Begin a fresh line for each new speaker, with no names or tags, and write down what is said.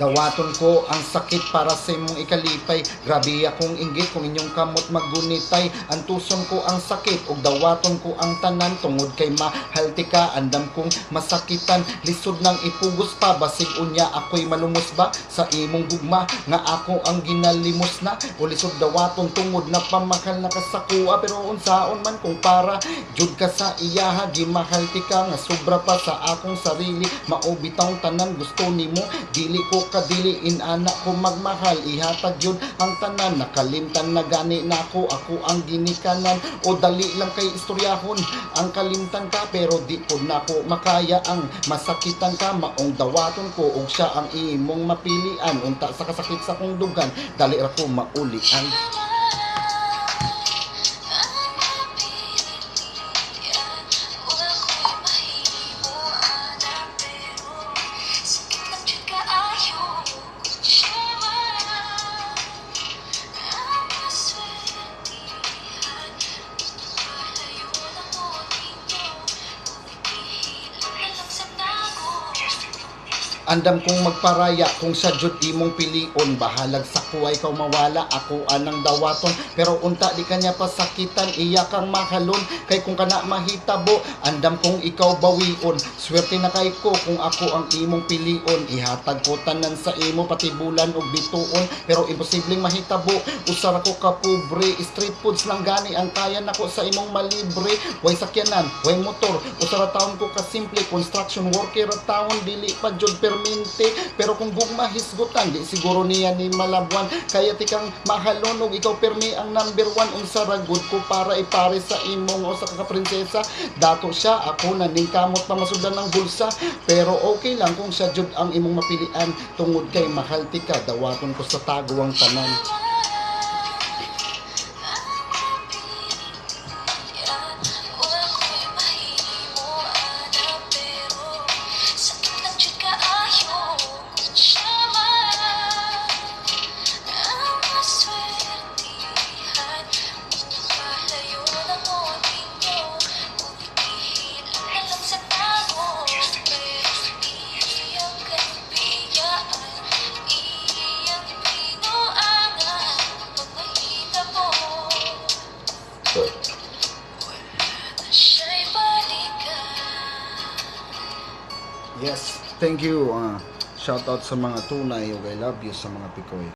Dawaton ko ang sakit para sa imong ikalipay. Grabe akong inggit kung inyong kamot maggunitay. Antuson ko ang sakit ug dawaton ko ang tanan. Tungod kay mahal ti ka, andam kong masakitan. Lisod nang ipugos pa, basig unya ako'y malumos ba sa imong gugma nga ako ang ginalimos na. O lisod dawaton tungod na pamakal na kasakua. Pero unsaon man kung para jud ka sa iyaha, gimahal ti ka nga sobra pa sa akong sarili. Maubitaw tanan gusto nimo, dili ko kadiliin, anak ko magmahal, ihatag yun ang tanan. Nakalimtan na gani nako, ako ang ginikanan. O dali lang kay istoryahon ang kalimtan ka, pero di po nako makaya ang masakitan ka. Maong dawaton ko og siya ang imong mapilian. Unta sa kasakit sa kong dugan, dali ra ko maulian. Andam kong magparaya kung sa jud imong pilion. Bahalag sa kuway kaw mawala, ako anang dawaton. Pero unta di kanya pasakitan, iya kang mahalon. Kay kung kana mahitabo, andam kong ikaw bawion. Swerte na kay ko kung ako ang imong pilion. Ihatag ko tanan sa imo, pati bulan ug bituon. Pero imposibleng mahitabo, usar ako ka pobre. Street foods lang gani ang kaya nako sa imong malibre. Way sakyanan, way motor, usara taon ko ka simple. Construction worker at taon, dili pa jud permente. Pero kung gugma hisgutan, di siguro niya ni malabuan. Kaya tikang mahalon ug ikaw permi ang number 1. Unsa ra gud ko para ipare sa imong o sa kakaprinsesa. Dato siya, ako na ning kamot pa masudlan ng bulsa. Pero okay lang kung siya jud ang imong mapilian. Tungod kay mahal tika, dawaton ko sa tago ang tanan. Yes, thank you. Shout out sa mga tunay ug I love you sa mga pikoy.